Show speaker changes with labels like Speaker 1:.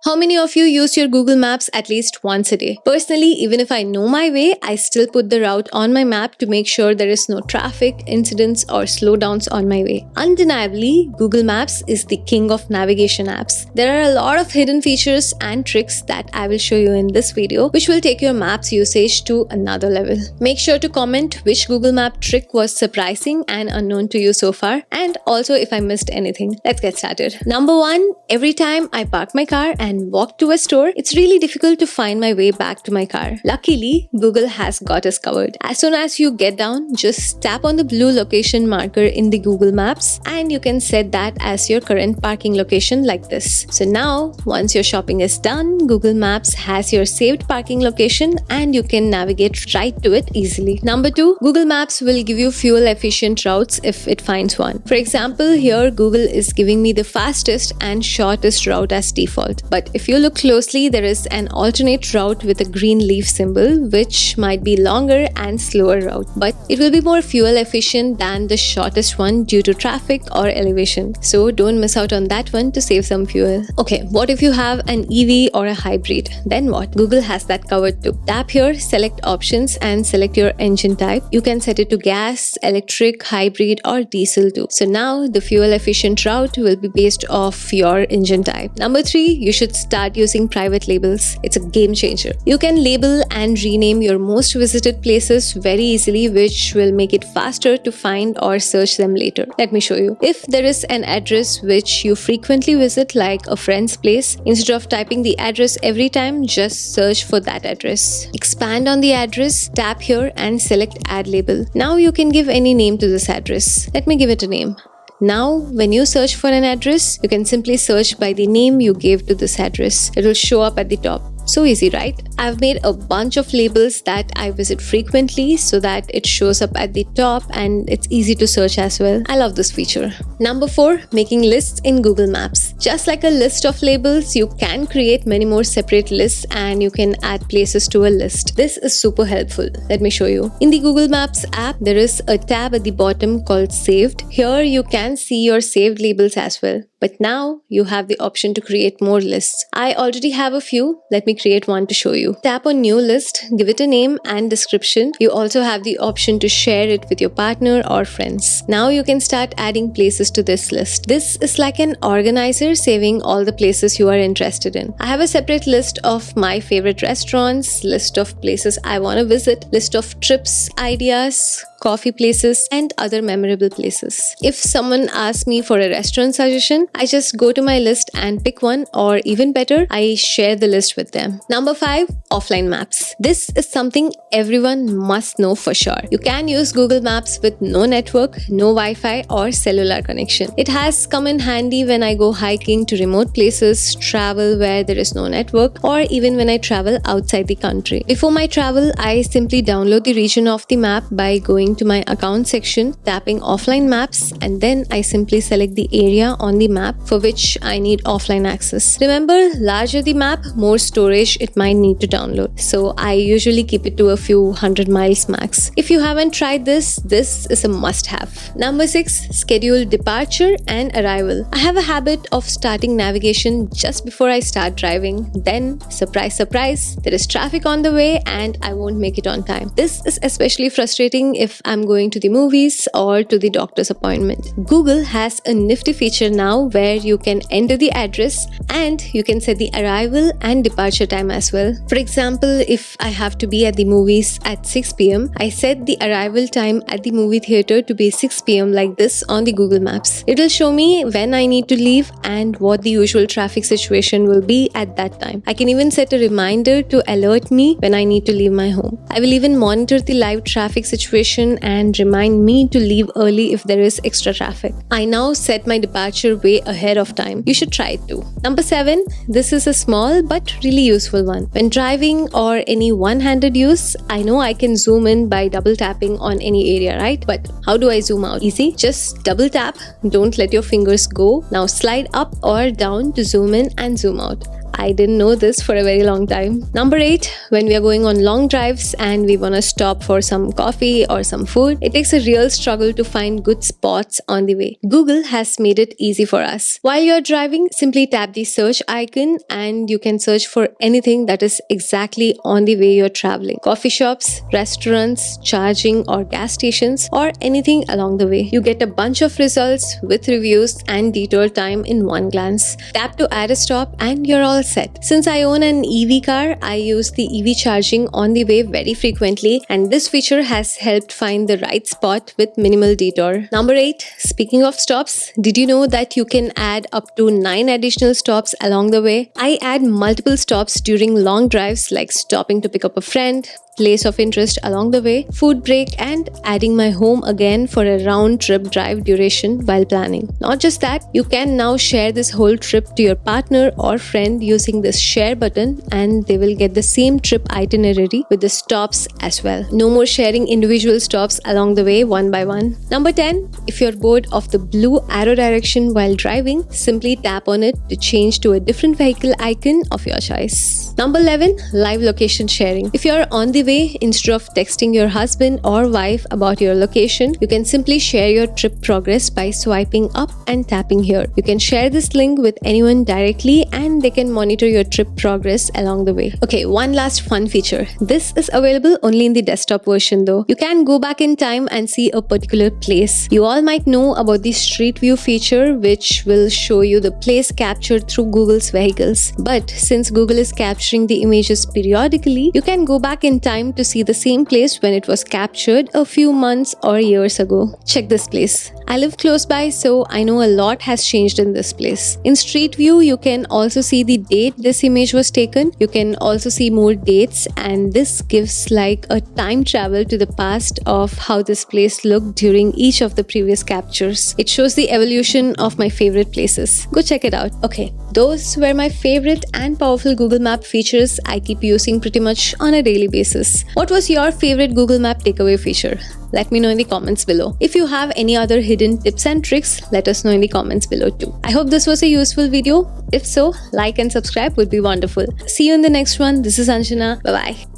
Speaker 1: How many of you use your Google Maps at least once a day? Personally, even if I know my way, I still put the route on my map to make sure there is no traffic, incidents, or slowdowns on my way. Undeniably, Google Maps is the king of navigation apps. There are a lot of hidden features and tricks that I will show you in this video, which will take your maps usage to another level. Make sure to comment which Google Map trick was surprising and unknown to you so far, and also if I missed anything. Let's get started. Number 1, every time I park my car and walk to a store, it's really difficult to find my way back to my car. Luckily, Google has got us covered. As soon as you get down, just tap on the blue location marker in the Google Maps and you can set that as your current parking location like this. So now, once your shopping is done, Google Maps has your saved parking location and you can navigate right to it easily. Number 2, Google Maps will give you fuel efficient routes if it finds one. For example, here Google is giving me the fastest and shortest route as default. But if you look closely, there is an alternate route with a green leaf symbol, which might be longer and slower route, but it will be more fuel efficient than the shortest one due to traffic or elevation. So don't miss out on that one to save some fuel. Okay, what if you have an EV or a hybrid? Then what? Google has that covered too. Tap here, select options and select your engine type. You can set it to gas, electric, hybrid or diesel too. So now the fuel efficient route will be based off your engine type. Number 3, you should start using private labels. It's a game changer. You can label and rename your most visited places very easily, which will make it faster to find or search them later. Let me show you. If there is an address which you frequently visit, like a friend's place, instead of typing the address every time, just search for that address. Expand on the address, tap here and select add label. Now you can give any name to this address. Let me give it a name. Now, when you search for an address, you can simply search by the name you gave to this address. It will show up at the top. So easy, right? I've made a bunch of labels that I visit frequently so that it shows up at the top and it's easy to search as well. I love this feature. Number 4, making lists in Google Maps. Just like a list of labels, you can create many more separate lists and you can add places to a list. This is super helpful. Let me show you. In the Google Maps app, there is a tab at the bottom called Saved. Here you can see your saved labels as well. But now you have the option to create more lists. I already have a few. Let me create one to show you. Tap on New List, give it a name and description. You also have the option to share it with your partner or friends. Now you can start adding places to this list. This is like an organizer saving all the places you are interested in. I have a separate list of my favorite restaurants, list of places I want to visit, list of trips, ideas, coffee places and other memorable places. If someone asks me for a restaurant suggestion, I just go to my list and pick one, or even better, I share the list with them. Number 5, offline maps. This is something everyone must know for sure. You can use Google Maps with no network, no Wi-Fi or cellular connection. It has come in handy when I go hiking to remote places, travel where there is no network, or even when I travel outside the country. Before my travel, I simply download the region of the map by going to my account section, tapping offline maps, and then I simply select the area on the map for which I need offline access. Remember, larger the map, more storage it might need to download. So I usually keep it to a few 100 miles max. If you haven't tried this is a must-have. Number 6, schedule departure and arrival. I have a habit of starting navigation just before I start driving. Then, surprise, surprise, there is traffic on the way and I won't make it on time. This is especially frustrating if I'm going to the movies or to the doctor's appointment. Google has a nifty feature now where you can enter the address and you can set the arrival and departure time as well. For example, if I have to be at the movies at 6 p.m, I set the arrival time at the movie theater to be 6 p.m. like this on the Google Maps. It will show me when I need to leave and what the usual traffic situation will be at that time. I can even set a reminder to alert me when I need to leave my home. I will even monitor the live traffic situation and remind me to leave early if there is extra traffic. I now set my departure way ahead of time. You should try it too. Number 7, this is a small but really useful one. When driving or any one-handed use, I know I can zoom in by double tapping on any area, right? But how do I zoom out? Easy. Just double tap. Don't let your fingers go. Now slide up or down to zoom in and zoom out. I didn't know this for a very long time. Number 8, when we are going on long drives and we want to stop for some coffee or some food, it takes a real struggle to find good spots on the way. Google has made it easy for us. While you're driving, simply tap the search icon and you can search for anything that is exactly on the way you're traveling. Coffee shops, restaurants, charging or gas stations, or anything along the way. You get a bunch of results with reviews and detour time in one glance. Tap to add a stop and you're all set. Since I own an EV car, I use the EV charging on the way very frequently, and this feature has helped find the right spot with minimal detour. Number 8, speaking of stops, did you know that you can add up to 9 additional stops along the way? I add multiple stops during long drives, like stopping to pick up a friend, place of interest along the way, food break, and adding my home again for a round trip drive duration while planning. Not just that, you can now share this whole trip to your partner or friend using this share button, and they will get the same trip itinerary with the stops as well. No more sharing individual stops along the way one by one. Number 10, if you're bored of the blue arrow direction while driving, simply tap on it to change to a different vehicle icon of your choice. Number 11, live location sharing. If you're on the way, instead of texting your husband or wife about your location, you can simply share your trip progress by swiping up and tapping here. You can share this link with anyone directly and they can monitor your trip progress along the way. Okay, one last fun feature. This is available only in the desktop version though. You can go back in time and see a particular place. You all might know about the Street View feature, which will show you the place captured through Google's vehicles. But since Google is capturing the images periodically, you can go back in time to see the same place when it was captured a few months or years ago. Check this place. I live close by, so I know a lot has changed in this place. In Street View, you can also see the date this image was taken. You can also see more dates, and this gives like a time travel to the past of how this place looked during each of the previous captures. It shows the evolution of my favorite places. Go check it out. Okay, those were my favorite and powerful Google Map features I keep using pretty much on a daily basis. What was your favorite Google Map takeaway feature? Let me know in the comments below. If you have any other hidden tips and tricks, let us know in the comments below too. I hope this was a useful video. If so, like and subscribe would be wonderful. See you in the next one. This is Anjana. Bye bye.